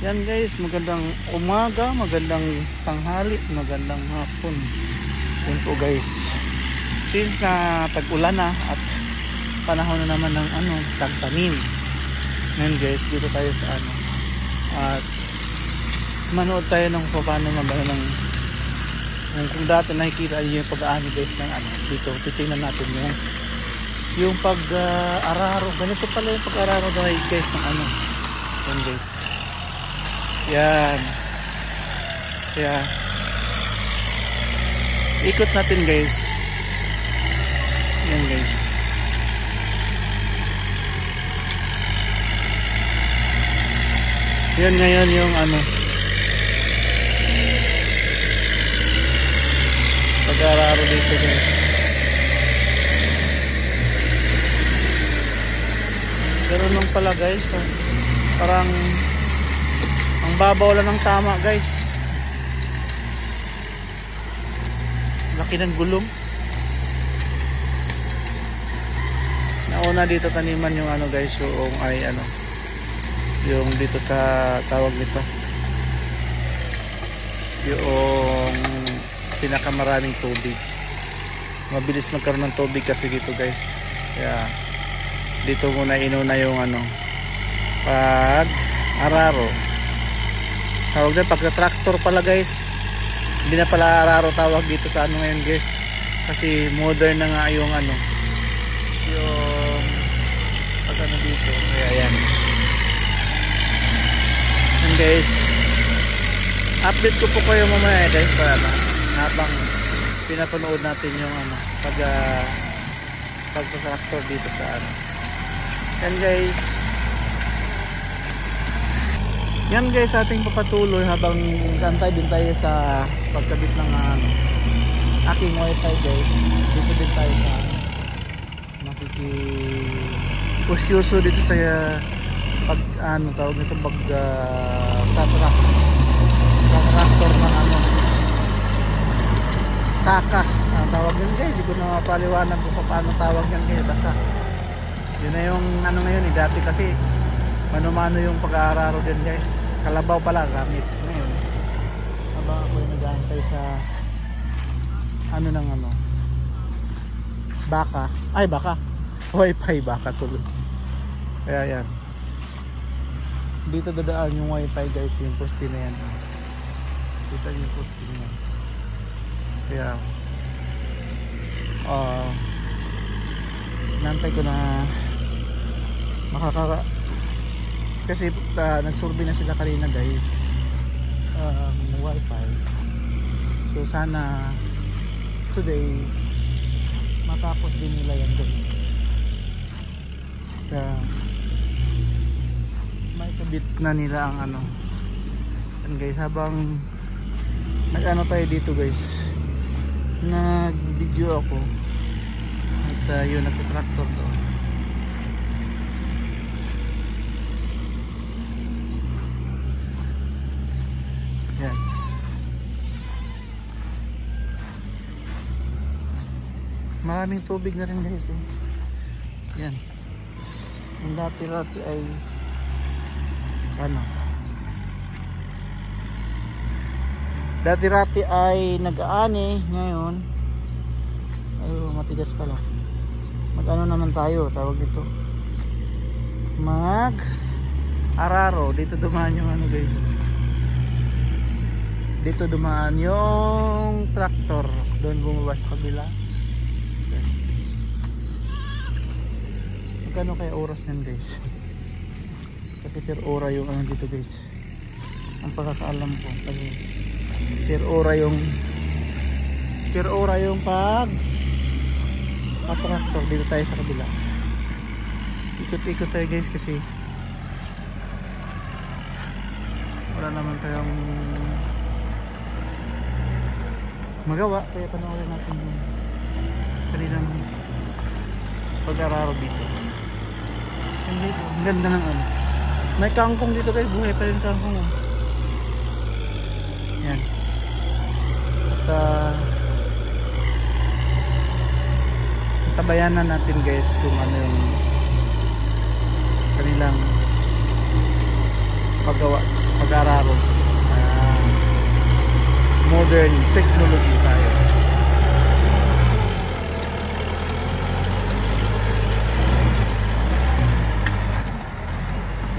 Yan guys, magandang umaga, magandang tanghali, magandang hapon. Yan po guys. Since na tag-ulan na at panahon na naman ng tagtanim. Yan guys, dito tayo sa at manood tayo ng paano ng kung dati nakikita niyo yung pag-aani guys ng dito titingnan natin yung pag-araro. Ganito pala yung pag-araro guys ng yan guys. Yan. Kaya ikot natin guys. Yan guys. Yan ngayon yung pag-araro dito guys. Ganun lang pala guys. Parang ang babaw lang ng tama guys. Laki ng gulong. Nauna dito taniman yung guys, yung dito sa tawag nito, yung pinakamaraming tubig. Mabilis magkaroon ng tubig kasi dito guys. Kaya dito muna inuna yung pag-araro. Tawag na pagka-tractor pala guys. Hindi na pala araro tawag dito sa ngayon guys. Kasi modern na nga yung yung pag dito. Kaya yan. And guys, update ko po kayo mamaya guys para habang pinapanood natin yung pagka-tractor dito sa Yan guys. Yan guys, ating papatuloy habang kantay din tayo sa pagkabit ng aking wifi guys. Dito din tayo sa makiki-pusyuso dito sa tawag nito tractor ng saka. Tawag yan guys, hindi ko na mapaliwanag kung paano tawag yan guys. Basta yun na yung ngayon dati kasi mano-mano yung pag-aararo din guys. Kalabaw pala gamit ngayon. Habang ako yung nag-aantay sa baka. Ay baka. Wi-Fi baka tuloy. Kaya yan. Dito dadaan yung Wi-Fi guys. Yung poste na yan. Dito yung poste na yan. Kaya nantay ko na kasi nagsurvey na sila kanina guys, wifi. So sana today matapos din nila yan guys. Kaya may kabit na nila ang yan guys. Habang tayo dito guys, nag video ako at yun nagka-tractor to. Yan. Maraming tubig na rin guys Yan. Yung dati-dati ay dati-dati ay nag-aani. Ngayon ay matigas pala. Naman tayo, tawag dito mag-araro. Dito dumaan yung guys. Dito dumaan yung tractor. Doon bumaba sa kabila. Magkano kaya oras yan guys? Kasi per ora yung dito guys. Ang pagkakaalam ko kasi per ora yung tractor. Dito tayo sa kabila. Ikot-ikot tayo guys kasi wala naman tayong magawa. Kaya panoorin natin yung kaninang pag-araro dito. And guys, ang ganda ng may kangkong dito guys. Buhay pa rin kangkong yan. At tabayanan natin guys kung yung kanilang mag-araro. Modern technology tayo.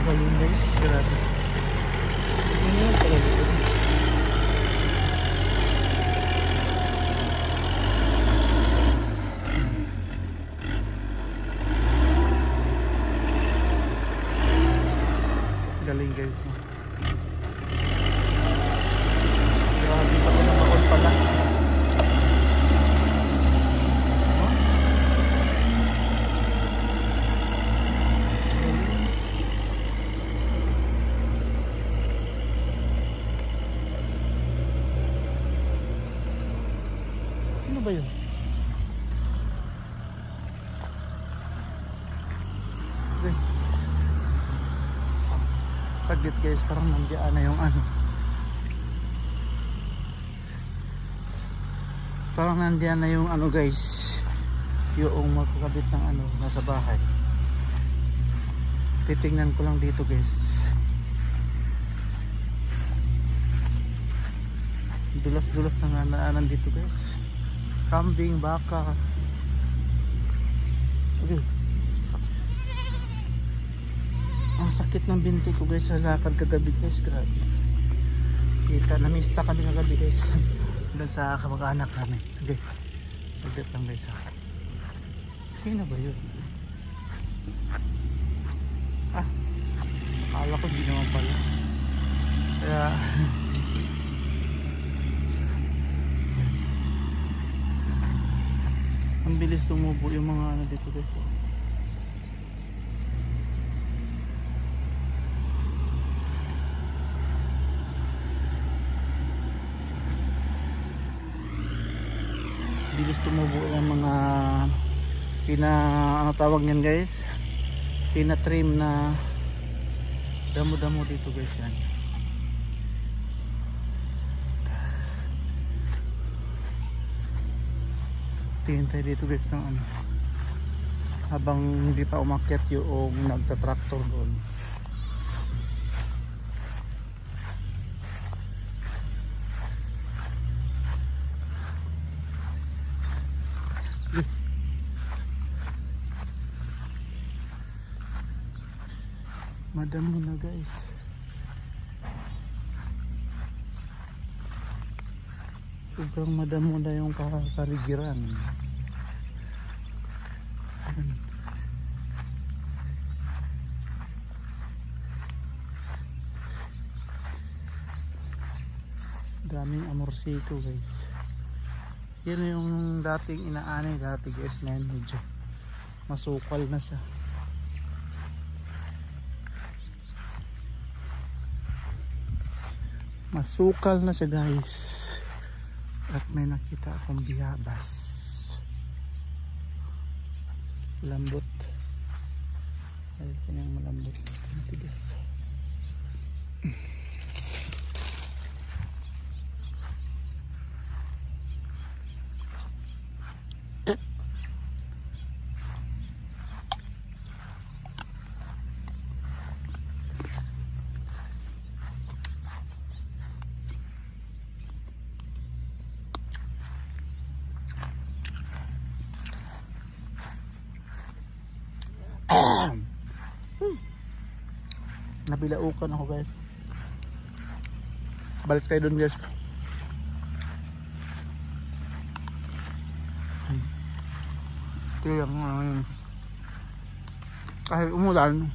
Magaling guys, grabe. Ano talaga ito? Galing guys, no? Grabe pa rin ang bakon pala. Ano ba yun? Okay. Saglit guys, parang nandiyan na yung ano. Parang nandiyan na yung ano guys, yung magkakabit ng ano nasa bahay. Titingnan ko lang dito guys. Dulas-dulas na nga naanan dito guys. Kambing, baka. Okay. Ang sakit ng binti ko guys sa lakad kagabi guys, grabe. Kita, namista kami kagabi guys. Doon sa kamag-anak namin. Okay. Saglit lang guys ha. Sino ba yun? Akala ko di naman pala. Kaya ang bilis tumubo yung mga ano dito guys. Bilis tumubo yung mga ano tawag niyan guys, trim na damo-damo dito guys. Yan. Tingin tayo dito guys ng ano, habang hindi pa umakyat yung nagtatraktor doon. Madamo na guys. Sobrang madamo na yung kapaligiran. Daming amorsito guys. Yan yung dating inaanay dati guys, ngayon medyo masukal na siya. Masukal na siya guys. At may nakita akong biyabas. Lambot. Ay, kanyang malambot. Matigas. Nabilaukan ako guys. Balik tayo dun guys. Ito yung kahit umulan,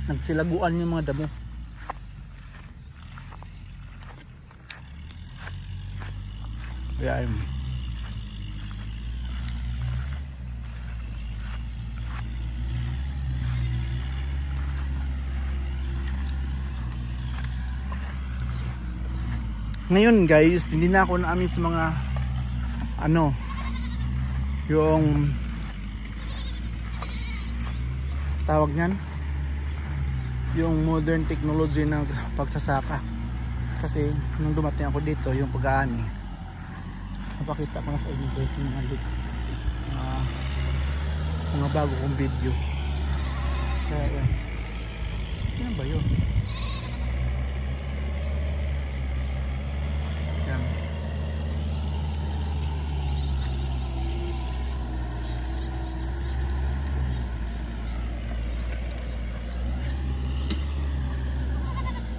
nagsilaguan yung mga damo. Kaya ngayon guys, hindi na ako naamin sa mga ano, yung tawag niyan, yung modern technology ng pagsasaka. Kasi nung dumating ako dito, yung pag-aani, napakita ko na sa inyo guys yung mga bago kong video. Kaya yan. Sino ba yun? Yan.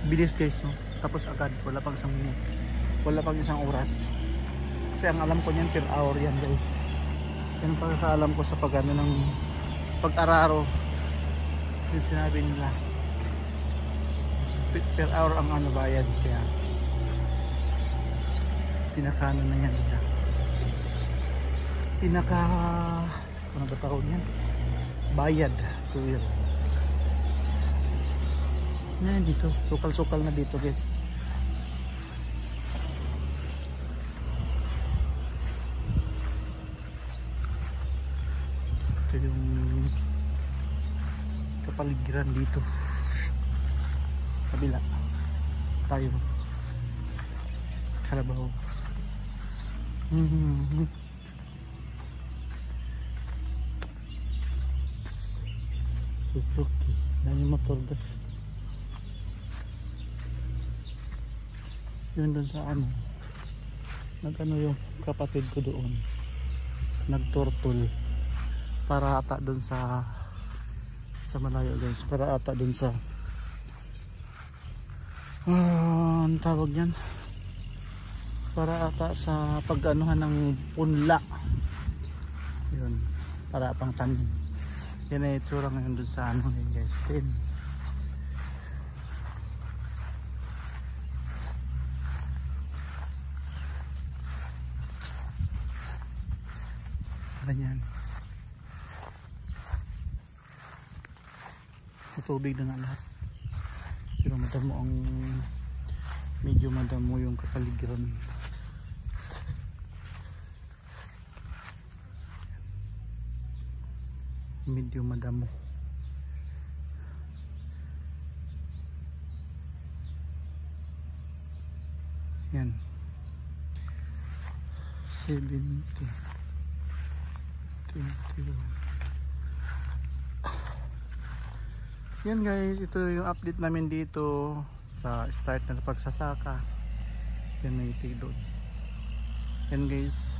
Bilis guys, no? Tapos agad, wala pang isang oras. Kasi ang alam ko niyan per hour yan guys. Yan ang pagkakaalam ko sa pag-ano ng pag-araro. Yung sinabi nila per hour ang ano bayad, kaya pinakano na yan nila. Ano ba tawag yan? Bayad to year. Yan dito, sukal-sukal na dito guys. Ito yung kapaligiran dito. Kabila tayo, Kalabaw. Suzuki, dami motor guys. Yun dun sa ano, nag-ano yung kapatid ko doon, nag-turtle para ata dun sa malayo guys, para ata dun sa ang tawag yan, para ata sa pag-anuhan ng punla yun, para pang tanim. Yan ay itsura ngayon dun sa ano yun guys. Ganyan. Sa tubig na nga lahat. Pero medyo madamo yung kapaligiran. Medyo madamo. Yan. 70. 21. Yan guys, ito yung update namin dito sa start na pagsasaka. Yan may itig doon. Yan guys,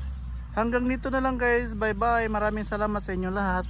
hanggang dito na lang guys. Bye bye, maraming salamat sa inyo lahat.